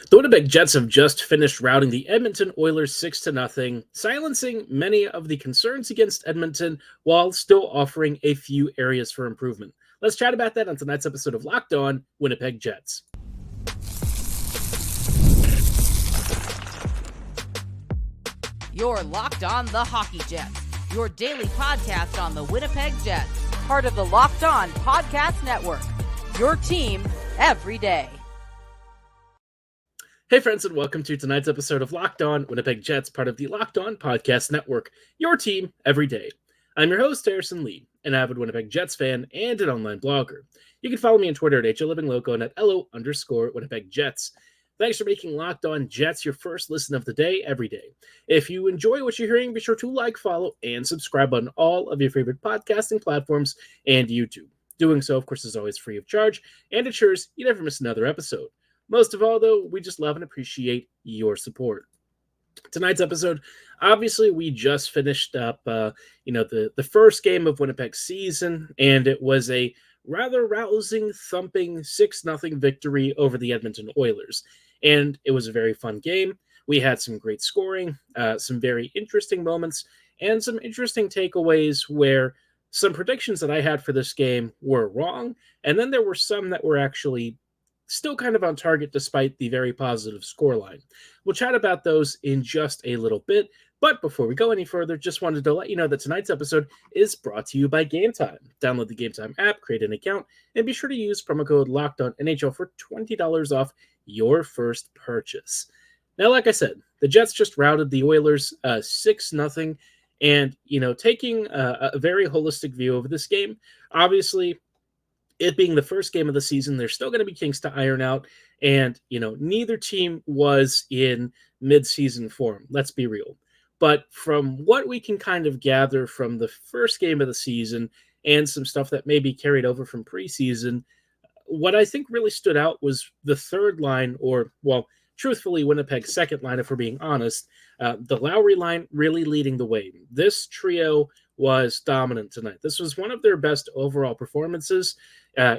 The Winnipeg Jets have just finished routing the Edmonton Oilers 6-0, silencing many of the concerns against Edmonton while still offering a few areas for improvement. Let's chat about that on tonight's episode of Locked On Winnipeg Jets. You're Locked On the Hockey Jets, your daily podcast on the Winnipeg Jets, part of the Locked On Podcast Network, your team every day. Hey friends, and welcome to tonight's episode of Locked On Winnipeg Jets, part of the Locked On Podcast Network, your team every day. I'm your host, Harrison Lee, an avid Winnipeg Jets fan and an online blogger. You can follow me on Twitter at HLivingLoco and at LO_Winnipeg Jets. Thanks for making Locked On Jets your first listen of the day every day. If you enjoy what you're hearing, be sure to like, follow, and subscribe on all of your favorite podcasting platforms and YouTube. Doing so, of course, is always free of charge and ensures you never miss another episode. Most of all, though, we just love and appreciate your support. Tonight's episode, obviously, we just finished up, the first game of Winnipeg's season, and it was a rather rousing, thumping 6-0 victory over the Edmonton Oilers. And it was a very fun game. We had some great scoring, some very interesting moments, and some interesting takeaways where some predictions that I had for this game were wrong, and then there were some that were actually still kind of on target despite the very positive scoreline. We'll chat about those in just a little bit, but before we go any further, just wanted to let you know that tonight's episode is brought to you by Gametime. Download the Gametime app, create an account, and be sure to use promo code LOCKEDONNHL for $20 off your first purchase. Now, like I said, the Jets just routed the Oilers 6-0, and, taking a very holistic view of this game, obviously, it being the first game of the season, there's still going to be kinks to iron out. And, neither team was in mid-season form. Let's be real. But from what we can kind of gather from the first game of the season and some stuff that may be carried over from preseason, what I think really stood out was the third line, or, well, truthfully, Winnipeg's second line, if we're being honest, the Lowry line really leading the way. This trio was dominant tonight. This was one of their best overall performances.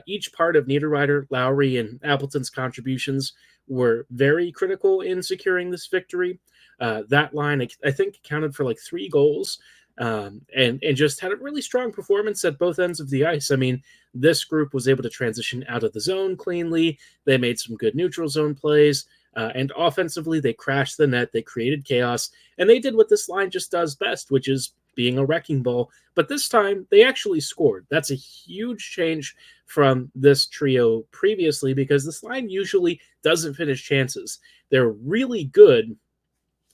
Each part of Niederreiter, Lowry, and Appleton's contributions were very critical in securing this victory. That line, I think, accounted for like 3 goals and just had a really strong performance at both ends of the ice. I mean, this group was able to transition out of the zone cleanly. They made some good neutral zone plays. And offensively, they crashed the net. They created chaos. And they did what this line just does best, which is being a wrecking ball. But this time, they actually scored. That's a huge change from this trio previously, because this line usually doesn't finish chances. They're really good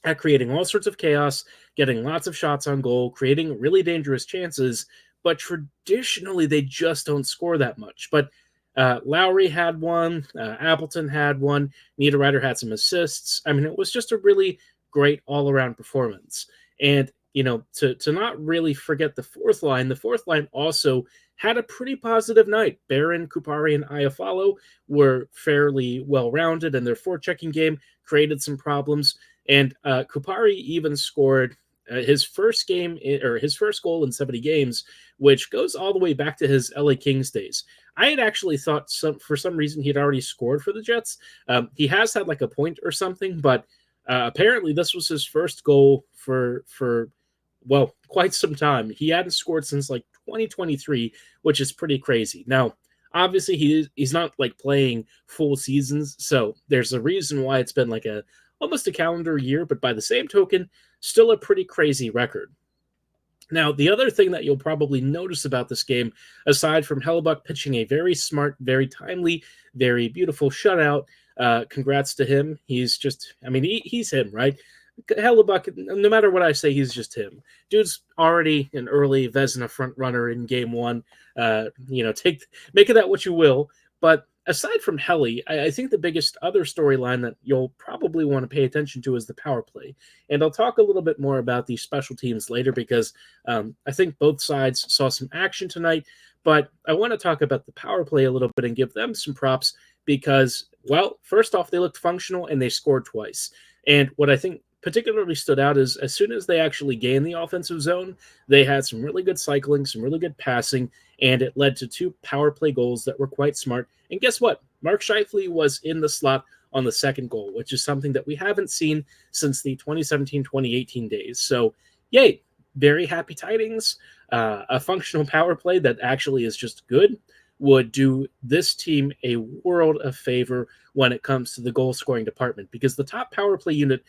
at creating all sorts of chaos, getting lots of shots on goal, creating really dangerous chances. But traditionally, they just don't score that much. But Lowry had one, Appleton had one, Niederreiter had some assists. I mean, it was just a really great all-around performance. And, to not really forget the fourth line also had a pretty positive night. Barron, Kupari, and Iafallo were fairly well-rounded, and their forechecking game created some problems. And Kupari even scored his first goal in 70 games, which goes all the way back to his LA Kings days. I had actually thought for some reason he had already scored for the Jets. He has had like a point or something, but apparently this was his first goal for quite some time. He hadn't scored since like 2023, which is pretty crazy. Now, obviously he's not like playing full seasons, so there's a reason why it's been like almost a calendar year, but by the same token, still a pretty crazy record. Now, the other thing that you'll probably notice about this game, aside from Hellebuyck pitching a very smart, very timely, very beautiful shutout, congrats to him. He's him, right? Hellebuyck, no matter what I say, he's just him. Dude's already an early Vezina front runner in game 1. Make of that what you will. But aside from Helly, I think the biggest other storyline that you'll probably want to pay attention to is the power play. And I'll talk a little bit more about these special teams later, because I think both sides saw some action tonight. But I want to talk about the power play a little bit and give them some props because, well, first off, they looked functional and they scored twice. And what I think particularly stood out is as soon as they actually gained the offensive zone, they had some really good cycling, some really good passing, and it led to 2 power play goals that were quite smart. And guess what? Mark Scheifele was in the slot on the second goal, which is something that we haven't seen since the 2017-2018 days. So, yay, very happy tidings. A functional power play that actually is just good would do this team a world of favor when it comes to the goal scoring department, because the top power play unit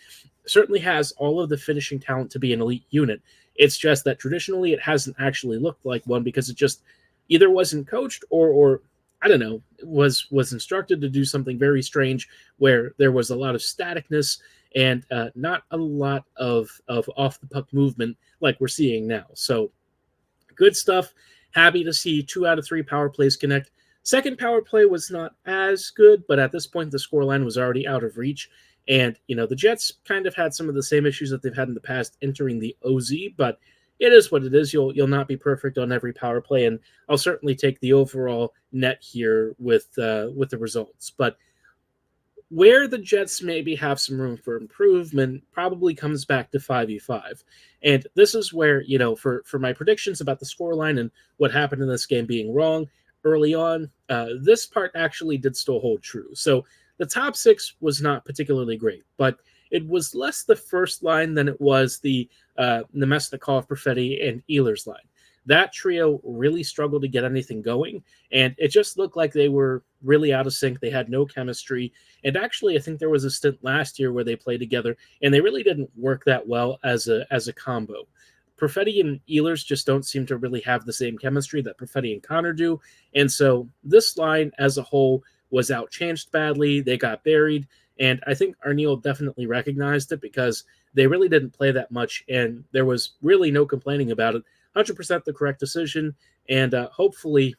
certainly has all of the finishing talent to be an elite unit. It's just that traditionally it hasn't actually looked like one because it just either wasn't coached or I don't know, was instructed to do something very strange where there was a lot of staticness and not a lot of off the puck movement like we're seeing now. So good stuff. Happy to see 2 out of 3 power plays connect. Second power play was not as good, but at this point the scoreline was already out of reach. And, the Jets kind of had some of the same issues that they've had in the past entering the OZ, but it is what it is. You'll not be perfect on every power play, and I'll certainly take the overall net here with the results. But where the Jets maybe have some room for improvement probably comes back to 5v5. And this is where, for my predictions about the scoreline and what happened in this game being wrong early on, this part actually did still hold true. So the top 6 was not particularly great, but it was less the first line than it was the Nemesnikov, Perfetti, and Ehlers line. That trio really struggled to get anything going, and it just looked like they were really out of sync. They had no chemistry, and actually I think there was a stint last year where they played together, and they really didn't work that well as a combo. Perfetti and Ehlers just don't seem to really have the same chemistry that Perfetti and Connor do, and so this line as a whole was outchanged badly. They got buried, and I think Arniel definitely recognized it because they really didn't play that much, and there was really no complaining about it. 100% the correct decision, and hopefully,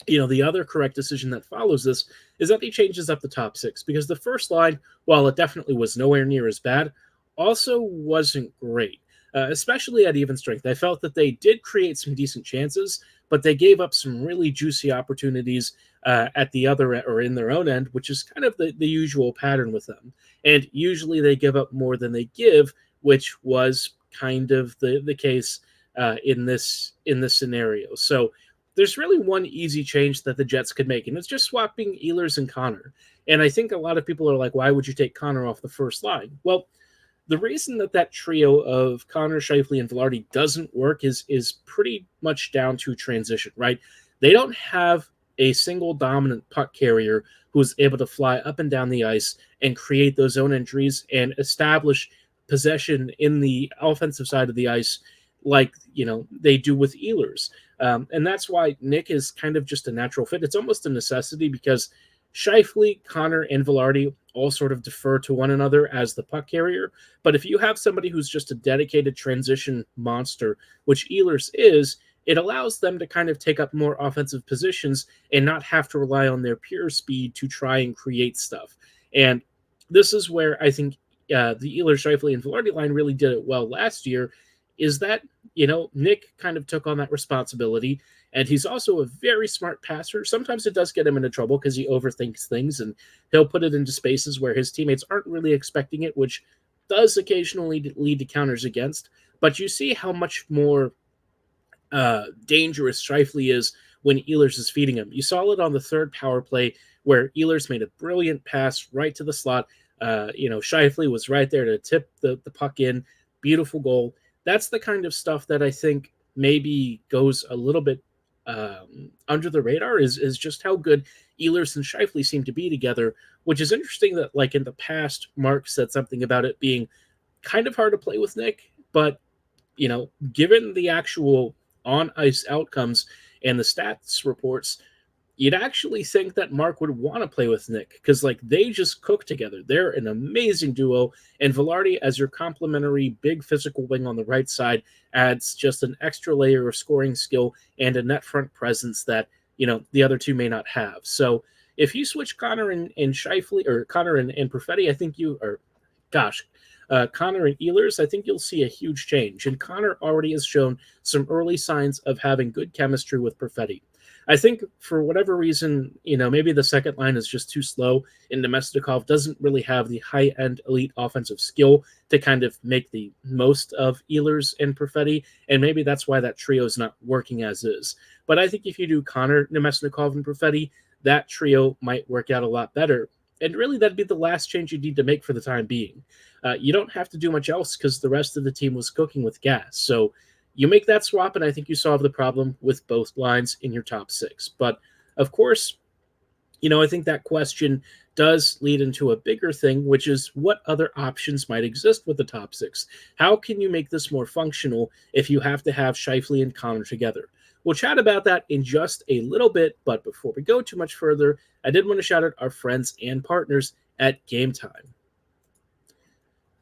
the other correct decision that follows this is that he changes up the top 6, because the first line, while it definitely was nowhere near as bad, also wasn't great, especially at even strength. I felt that they did create some decent chances, but they gave up some really juicy opportunities at the other or in their own end, which is kind of the usual pattern with them. And usually they give up more than they give, which was kind of the case in this scenario. So there's really one easy change that the Jets could make, and it's just swapping Ehlers and Connor. And I think a lot of people are like, why would you take Connor off the first line? Well, the reason that trio of Connor, Scheifele, and Velarde doesn't work is pretty much down to transition, right? They don't have a single dominant puck carrier who's able to fly up and down the ice and create those zone entries and establish possession in the offensive side of the ice like, they do with Ehlers. And that's why Nick is kind of just a natural fit. It's almost a necessity because Scheifele, Connor, and Velarde all sort of defer to one another as the puck carrier. But if you have somebody who's just a dedicated transition monster, which Ehlers is, it allows them to kind of take up more offensive positions and not have to rely on their pure speed to try and create stuff. And this is where I think the Ehlers, Scheifele, and Velarde line really did it well last year, is that, Nick kind of took on that responsibility, and he's also a very smart passer. Sometimes it does get him into trouble because he overthinks things, and he'll put it into spaces where his teammates aren't really expecting it, which does occasionally lead to counters against. But you see how much more dangerous Scheifele is when Ehlers is feeding him. You saw it on the third power play where Ehlers made a brilliant pass right to the slot. Scheifele was right there to tip the puck in. Beautiful goal. That's the kind of stuff that I think maybe goes a little bit under the radar is just how good Ehlers and Scheifele seem to be together, which is interesting that, like, in the past, Mark said something about it being kind of hard to play with Nick, but, given the actual on-ice outcomes and the stats reports, you'd actually think that Mark would want to play with Nick because, they just cook together. They're an amazing duo, and Velarde as your complementary big physical wing on the right side adds just an extra layer of scoring skill and a net front presence that, the other two may not have. So if you switch Connor and Scheifele, or Connor and Perfetti, I think Connor and Ehlers, I think you'll see a huge change. And Connor already has shown some early signs of having good chemistry with Perfetti. I think for whatever reason, maybe the second line is just too slow, and Nemesnikov doesn't really have the high-end elite offensive skill to kind of make the most of Ehlers and Perfetti, and maybe that's why that trio is not working as is. But I think if you do Connor, Nemesnikov, and Perfetti, that trio might work out a lot better. And really, that'd be the last change you need to make for the time being. You don't have to do much else because the rest of the team was cooking with gas. So you make that swap, and I think you solve the problem with both lines in your top six. But of course, I think that question does lead into a bigger thing, which is what other options might exist with the top six? How can you make this more functional if you have to have Scheifele and Connor together? We'll chat about that in just a little bit, but before we go too much further, I did want to shout out our friends and partners at Gametime.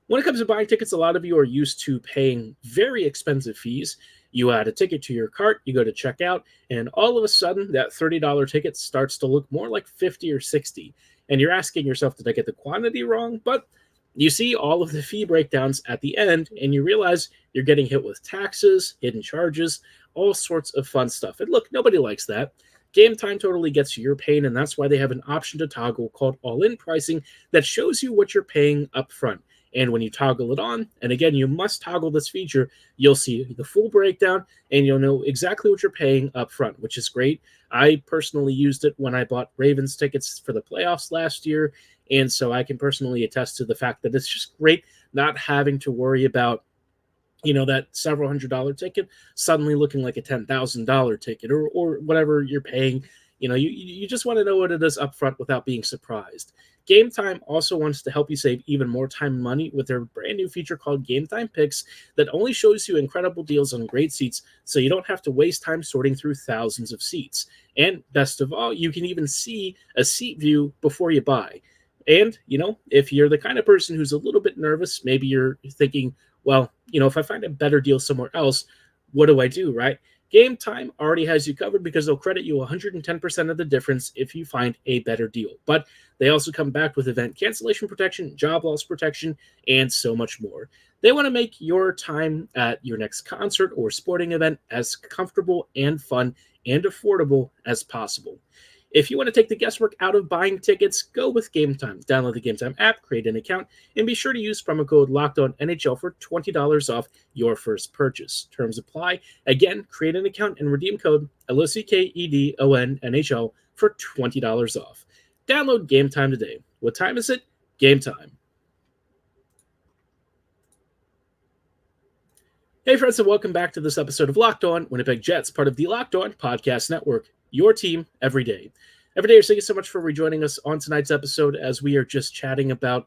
When it comes to buying tickets, a lot of you are used to paying very expensive fees. You add a ticket to your cart, you go to checkout, and all of a sudden that $30 ticket starts to look more like 50 or 60. And you're asking yourself, did I get the quantity wrong? But you see all of the fee breakdowns at the end, and you realize you're getting hit with taxes, hidden charges, all sorts of fun stuff. And look, nobody likes that. Gametime totally gets your pain, and that's why they have an option to toggle called all-in pricing that shows you what you're paying up front. And when you toggle it on, and again, you must toggle this feature, you'll see the full breakdown and you'll know exactly what you're paying up front, which is great. I personally used it when I bought Ravens tickets for the playoffs last year. And so I can personally attest to the fact that it's just great not having to worry about, that several $100 ticket suddenly looking like a $10,000 ticket or whatever you're paying. You just want to know what it is up front without being surprised. Gametime also wants to help you save even more time and money with their brand new feature called Gametime Picks that only shows you incredible deals on great seats so you don't have to waste time sorting through thousands of seats. And best of all, you can even see a seat view before you buy. And, if you're the kind of person who's a little bit nervous, maybe you're thinking, well, if I find a better deal somewhere else, what do I do, right? Gametime already has you covered because they'll credit you 110% of the difference if you find a better deal. But they also come back with event cancellation protection, job loss protection, and so much more. They want to make your time at your next concert or sporting event as comfortable and fun and affordable as possible. If you want to take the guesswork out of buying tickets, go with Gametime. Download the Gametime app, create an account, and be sure to use promo code LOCKEDONNHL for $20 off your first purchase. Terms apply. Again, create an account and redeem code LOCKEDONNHL for $20 off. Download Gametime today. What time is it? Gametime. Hey friends, and welcome back to this episode of Locked On Winnipeg Jets, part of the Locked On Podcast Network, your team every day. Every day, thank you so much for rejoining us on tonight's episode as we are just chatting about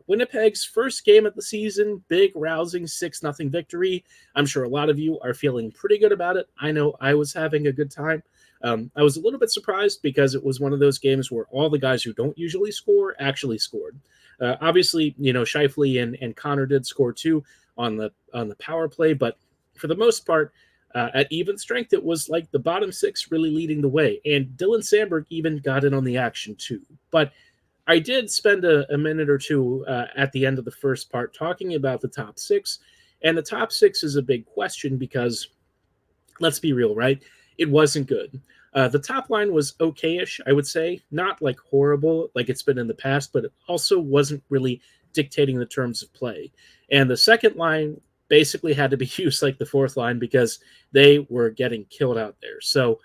Winnipeg's first game of the season, big, rousing 6-0 victory. I'm sure a lot of you are feeling pretty good about it. I know I was having a good time. I was a little bit surprised because it was one of those games where all the guys who don't usually score actually scored. Obviously, Scheifele and Connor did score too on the power play, but for the most part, at even strength, it was like the bottom six really leading the way, and Dylan Sandberg even got in on the action too. But I did spend a minute or two at the end of the first part talking about the top six, and the top six is a big question because, let's be real, right? It wasn't good. The top line was okay-ish, I would say, not like horrible like it's been in the past, but it also wasn't really dictating the terms of play. And the second line basically had to be used like the fourth line because they were getting killed out there. So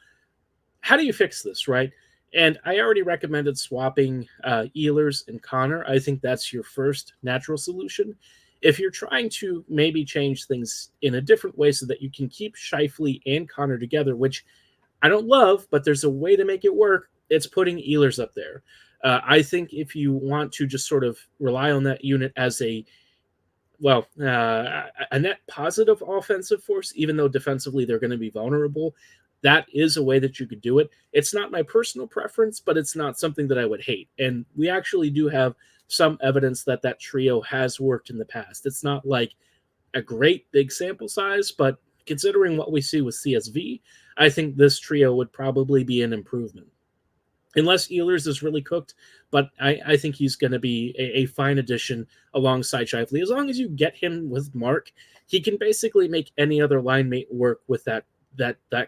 how do you fix this, right? And I already recommended swapping Ehlers and Connor. I think that's your first natural solution. If you're trying to maybe change things in a different way so that you can keep Scheifele and Connor together, which I don't love, but there's a way to make it work, it's putting Ehlers up there. I think if you want to just sort of rely on that unit as a net positive offensive force, even though defensively they're going to be vulnerable, that is a way that you could do it. It's not my personal preference, but it's not something that I would hate. And we actually do have some evidence that that trio has worked in the past. It's not like a great big sample size, but considering what we see with CSV, I think this trio would probably be an improvement. Unless Ehlers is really cooked, but I think he's going to be a fine addition alongside Scheifele. As long as you get him with Mark, he can basically make any other line mate work with that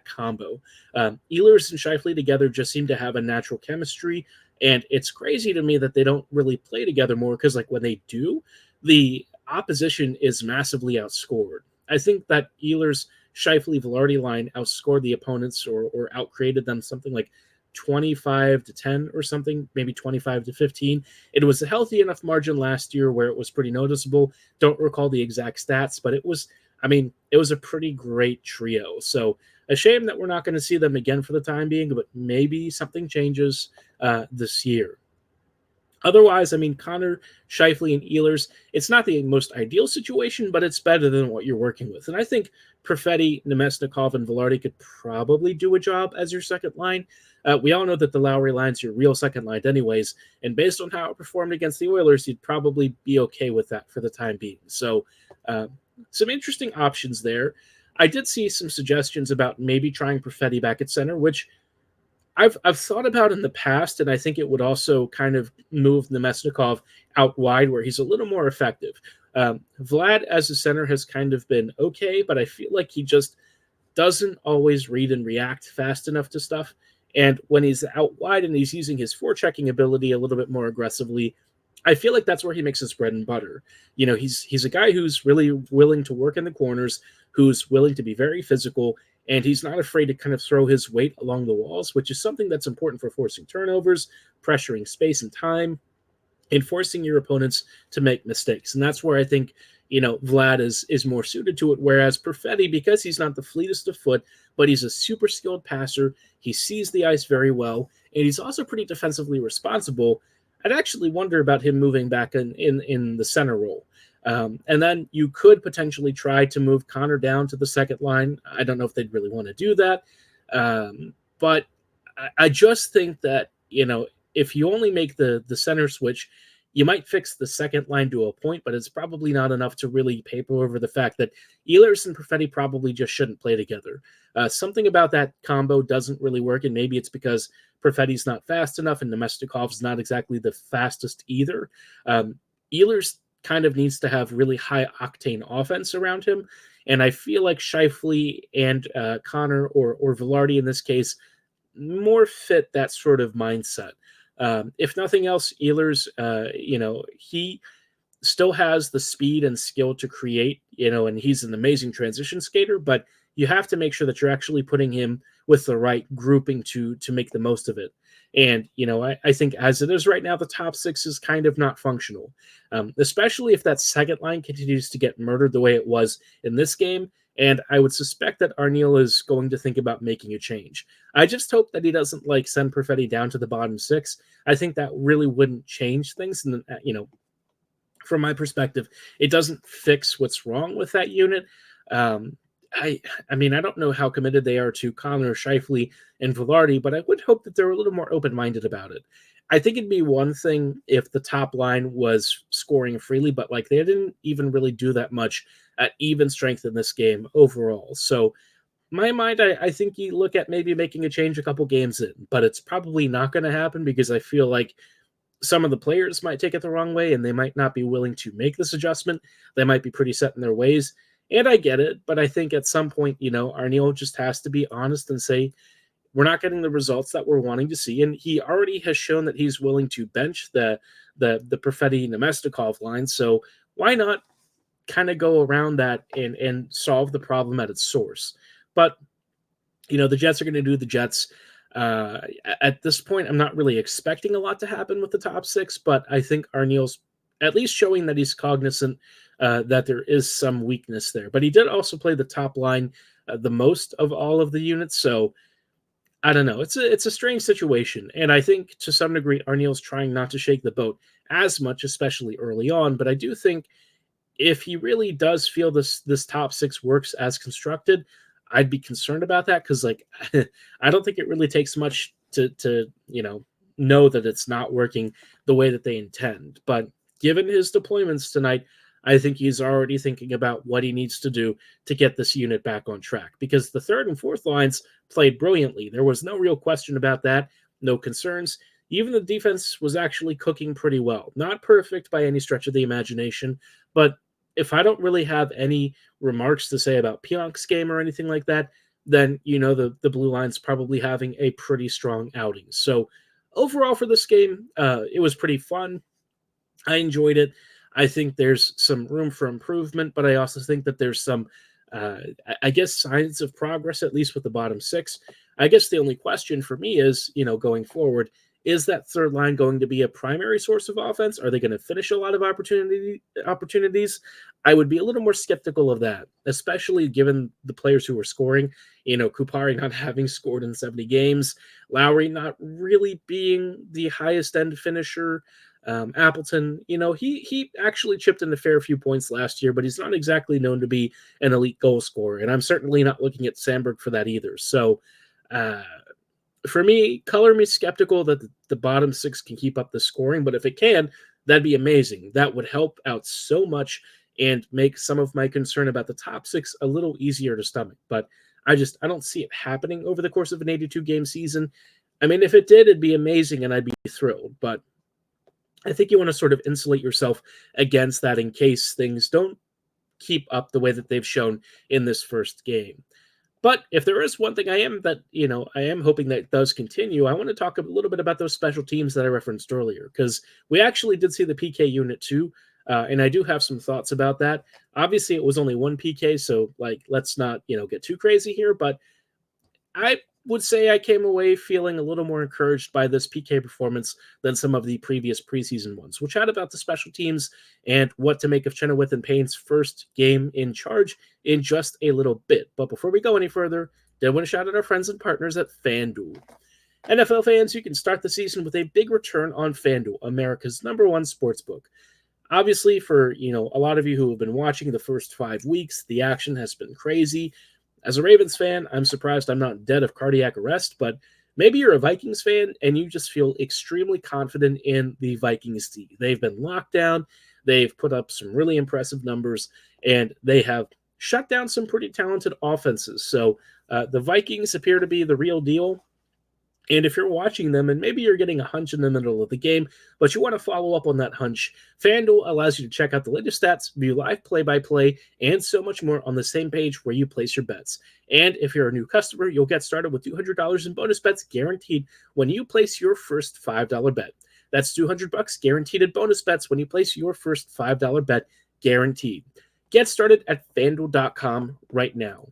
combo. Ehlers and Scheifele together just seem to have a natural chemistry, and it's crazy to me that they don't really play together more because, like, when they do, the opposition is massively outscored. I think that Ehlers, Scheifele, Velarde line outscored the opponents or outcreated them something like 25-10 or something, maybe 25-15. It was a healthy enough margin last year where it was pretty noticeable. Don't recall the exact stats, but it was a pretty great trio. So a shame that we're not going to see them again for the time being, but maybe something changes this year. Otherwise, Connor, Scheifele, and Ehlers, it's not the most ideal situation, but it's better than what you're working with. And I think Perfetti, Nemesnikov, and Velarde could probably do a job as your second line. We all know that the Lowry line's your real second line anyways, and based on how it performed against the Oilers, you'd probably be okay with that for the time being. So some interesting options there. I did see some suggestions about maybe trying Perfetti back at center, which I've thought about in the past, and I think it would also kind of move Nemesnikov out wide where he's a little more effective. Vlad as a center has kind of been okay, but I feel like he just doesn't always read and react fast enough to stuff. And when he's out wide and he's using his forechecking ability a little bit more aggressively, I feel like that's where he makes his bread and butter. He's a guy who's really willing to work in the corners, who's willing to be very physical, and he's not afraid to kind of throw his weight along the walls, which is something that's important for forcing turnovers, pressuring space and time, and forcing your opponents to make mistakes. And that's where I think, Vlad is more suited to it, whereas Perfetti, because he's not the fleetest of foot, but he's a super skilled passer, he sees the ice very well, and he's also pretty defensively responsible. I'd actually wonder about him moving back in the center role. And then you could potentially try to move Connor down to the second line. I don't know if they'd really want to do that. But I just think that, if you only make the center switch, you might fix the second line to a point, but it's probably not enough to really paper over the fact that Ehlers and Perfetti probably just shouldn't play together. Something about that combo doesn't really work, and maybe it's because Perfetti's not fast enough and Nemesnikov's not exactly the fastest either. Ehlers kind of needs to have really high octane offense around him, and I feel like Scheifele and Connor or Velarde in this case more fit that sort of mindset. If nothing else, Ehlers, he still has the speed and skill to create, and he's an amazing transition skater, but you have to make sure that you're actually putting him with the right grouping to make the most of it. And, I think as it is right now, the top six is kind of not functional, especially if that second line continues to get murdered the way it was in this game. And I would suspect that Arniel is going to think about making a change. I just hope that he doesn't send Perfetti down to the bottom six. I think that really wouldn't change things. And, from my perspective, it doesn't fix what's wrong with that unit. I don't know how committed they are to Connor, Scheifele, and Velarde, but I would hope that they're a little more open-minded about it. I think it'd be one thing if the top line was scoring freely, but they didn't even really do that much at even strength in this game overall. So my mind, I think you look at maybe making a change a couple games in, but it's probably not going to happen because I feel like some of the players might take it the wrong way and they might not be willing to make this adjustment. They might be pretty set in their ways. And I get it, but I think at some point, Arniel just has to be honest and say, we're not getting the results that we're wanting to see. And he already has shown that he's willing to bench the Perfetti Nemesnikov line. So why not kind of go around that and solve the problem at its source? But, the Jets are going to do the Jets. At this point, I'm not really expecting a lot to happen with the top six, but I think Arniel's at least showing that he's cognizant that there is some weakness there. But he did also play the top line the most of all of the units, so I don't know. It's a strange situation, and I think to some degree Arniel's trying not to shake the boat as much, especially early on. But I do think if he really does feel this top six works as constructed, I'd be concerned about that because I don't think it really takes much to know that it's not working the way that they intend. But given his deployments tonight, I think he's already thinking about what he needs to do to get this unit back on track because the third and fourth lines played brilliantly. There was no real question about that, no concerns. Even the defense was actually cooking pretty well. Not perfect by any stretch of the imagination, but if I don't really have any remarks to say about Pionk's game or anything like that, then the blue line's probably having a pretty strong outing. So overall for this game, it was pretty fun. I enjoyed it. I think there's some room for improvement, but I also think that there's some I guess signs of progress, at least with the bottom six. I guess the only question for me is, going forward, is that third line going to be a primary source of offense? Are they going to finish a lot of opportunities? I would be a little more skeptical of that, especially given the players who are scoring. Kupari not having scored in 70 games, Lowry not really being the highest end finisher. Appleton, he actually chipped in a fair few points last year, but he's not exactly known to be an elite goal scorer, and I'm certainly not looking at Sandberg for that either. So, for me, color me skeptical that the bottom six can keep up the scoring, but if it can, that'd be amazing. That would help out so much and make some of my concern about the top six a little easier to stomach. But I don't see it happening over the course of an 82 game season. I mean, if it did, it'd be amazing and I'd be thrilled. But I think you want to sort of insulate yourself against that in case things don't keep up the way that they've shown in this first game. But if there is one thing I am hoping that does continue, I want to talk a little bit about those special teams that I referenced earlier, because we actually did see the PK unit too, and I do have some thoughts about that. Obviously, it was only one PK, so let's not get too crazy here, but I would say I came away feeling a little more encouraged by this PK performance than some of the previous preseason ones. We'll chat about the special teams and what to make of Chenoweth and Payne's first game in charge in just a little bit. But before we go any further, I want to shout out our friends and partners at FanDuel. NFL fans, you can start the season with a big return on FanDuel, America's #1 sportsbook. Obviously, for a lot of you who have been watching the first 5 weeks, the action has been crazy. As a Ravens fan, I'm surprised I'm not dead of cardiac arrest, but maybe you're a Vikings fan and you just feel extremely confident in the Vikings team. They've been locked down, they've put up some really impressive numbers, and they have shut down some pretty talented offenses. So the Vikings appear to be the real deal. And if you're watching them and maybe you're getting a hunch in the middle of the game, but you want to follow up on that hunch, FanDuel allows you to check out the latest stats, view live play-by-play, and so much more on the same page where you place your bets. And if you're a new customer, you'll get started with $200 in bonus bets guaranteed when you place your first $5 bet. That's $200 guaranteed in bonus bets when you place your first $5 bet guaranteed. Get started at FanDuel.com right now.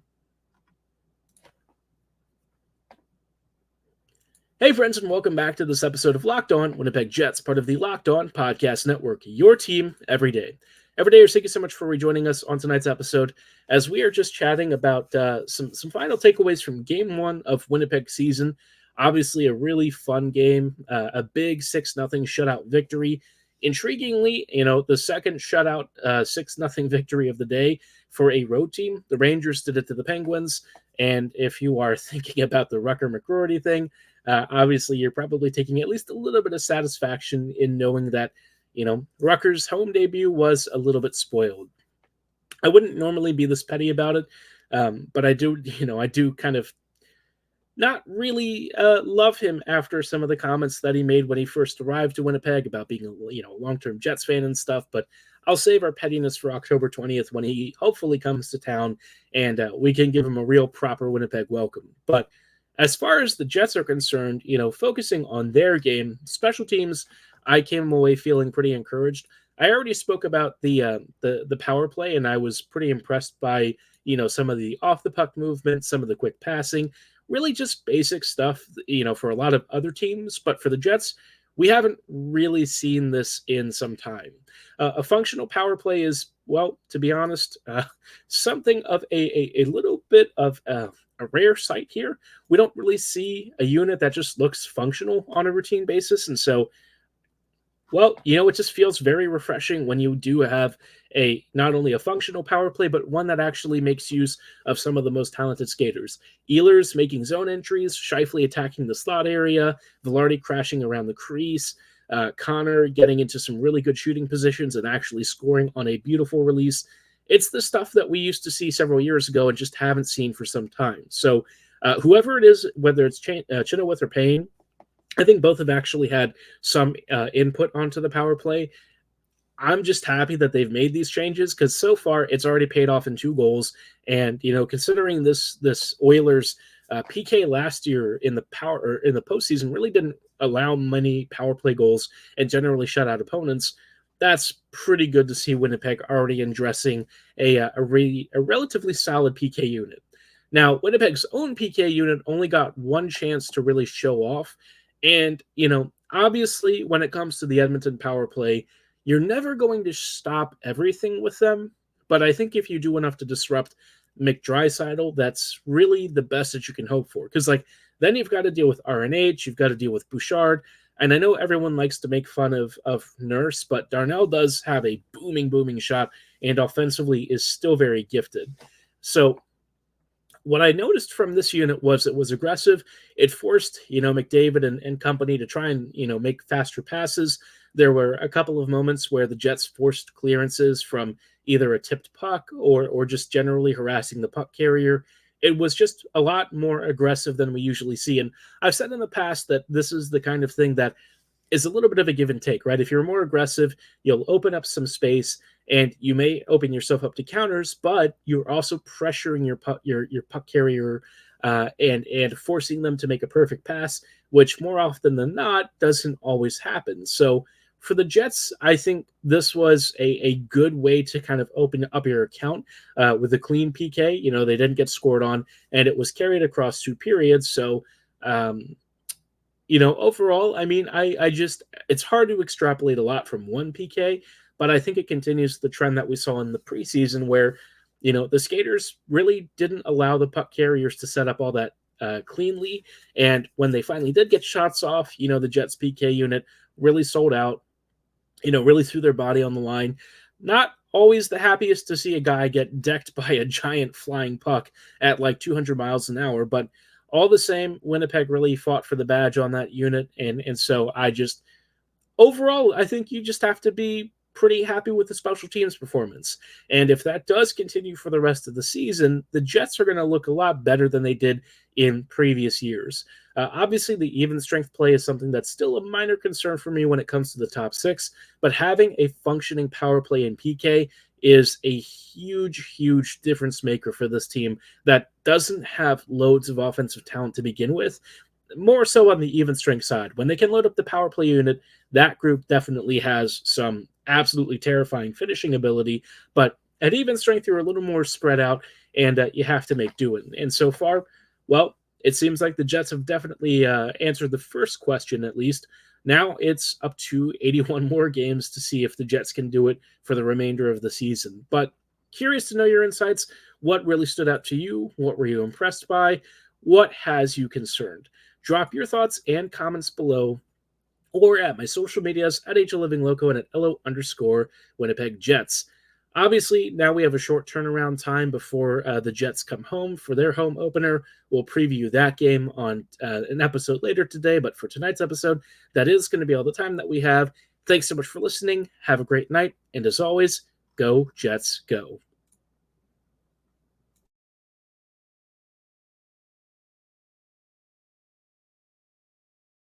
Hey friends, and welcome back to this episode of Locked On Winnipeg Jets, part of the Locked On Podcast Network, your team every day. Everydayers, thank you so much for rejoining us on tonight's episode as we are just chatting about some final takeaways from Game 1 of Winnipeg season. Obviously, a really fun game, a big 6-0 shutout victory. Intriguingly, the second shutout 6-0 victory of the day for a road team. The Rangers did it to the Penguins, and if you are thinking about the Rucker-McGroarty thing, obviously, you're probably taking at least a little bit of satisfaction in knowing that, Rucker's home debut was a little bit spoiled. I wouldn't normally be this petty about it, but I do kind of not really love him after some of the comments that he made when he first arrived to Winnipeg about being a long-term Jets fan and stuff. But I'll save our pettiness for October 20th when he hopefully comes to town and we can give him a real proper Winnipeg welcome. But as far as the Jets are concerned, focusing on their game, special teams, I came away feeling pretty encouraged. I already spoke about the power play, and I was pretty impressed by, some of the off-the-puck movement, some of the quick passing, really just basic stuff, for a lot of other teams. But for the Jets, we haven't really seen this in some time. A functional power play is, well, to be honest, something of a little bit of a rare sight here. We don't really see a unit that just looks functional on a routine basis. And so, well, it just feels very refreshing when you do have not only a functional power play, but one that actually makes use of some of the most talented skaters. Ehlers making zone entries, Scheifele attacking the slot area, Velarde crashing around the crease, Connor getting into some really good shooting positions and actually scoring on a beautiful release. It's the stuff that we used to see several years ago and just haven't seen for some time. So whoever it is, whether it's Chenoweth or Payne, I think both have actually had some input onto the power play. I'm just happy that they've made these changes because so far it's already paid off in 2 goals. And, considering this Oilers PK last year in the postseason really didn't allow many power play goals and generally shut out opponents, that's pretty good to see Winnipeg already addressing a relatively solid PK unit. Now, Winnipeg's own PK unit only got one chance to really show off. And, obviously, when it comes to the Edmonton power play, you're never going to stop everything with them. But I think if you do enough to disrupt McDrysaddle, that's really the best that you can hope for. Because, then you've got to deal with RNH, you've got to deal with Bouchard. And I know everyone likes to make fun of Nurse, but Darnell does have a booming shot and offensively is still very gifted. So what I noticed from this unit was it was aggressive. It forced, McDavid and company to try and, make faster passes. There were a couple of moments where the Jets forced clearances from either a tipped puck or just generally harassing the puck carrier. It was just a lot more aggressive than we usually see. And I've said in the past that this is the kind of thing that is a little bit of a give and take, right? If you're more aggressive, you'll open up some space and you may open yourself up to counters, but you're also pressuring your puck carrier and forcing them to make a perfect pass, which more often than not doesn't always happen. So for the Jets, I think this was a good way to kind of open up your account with a clean PK. They didn't get scored on, and it was carried across 2 periods. So, overall, I mean, I just, it's hard to extrapolate a lot from one PK, but I think it continues the trend that we saw in the preseason where, the skaters really didn't allow the puck carriers to set up all that cleanly. And when they finally did get shots off, the Jets PK unit really sold out, really threw their body on the line. Not always the happiest to see a guy get decked by a giant flying puck at like 200 miles an hour, but all the same, Winnipeg really fought for the badge on that unit. And so overall, I think you just have to be pretty happy with the special teams performance. And if that does continue for the rest of the season, the Jets are going to look a lot better than they did in previous years. Obviously, the even strength play is something that's still a minor concern for me when it comes to the top 6, but having a functioning power play in PK is a huge difference maker for this team that doesn't have loads of offensive talent to begin with. More so on the even strength side. When they can load up the power play unit, that group definitely has some absolutely terrifying finishing ability. But at even strength, you're a little more spread out, and you have to make do. And so far, well, it seems like the Jets have definitely answered the first question, at least. Now it's up to 81 more games to see if the Jets can do it for the remainder of the season. But curious to know your insights. What really stood out to you? What were you impressed by? What has you concerned? Drop your thoughts and comments below or at my social medias at HLivingLoco and at LO_Winnipeg Jets. Obviously, now we have a short turnaround time before the Jets come home for their home opener. We'll preview that game on an episode later today, but for tonight's episode, that is going to be all the time that we have. Thanks so much for listening. Have a great night, and as always, go Jets, go.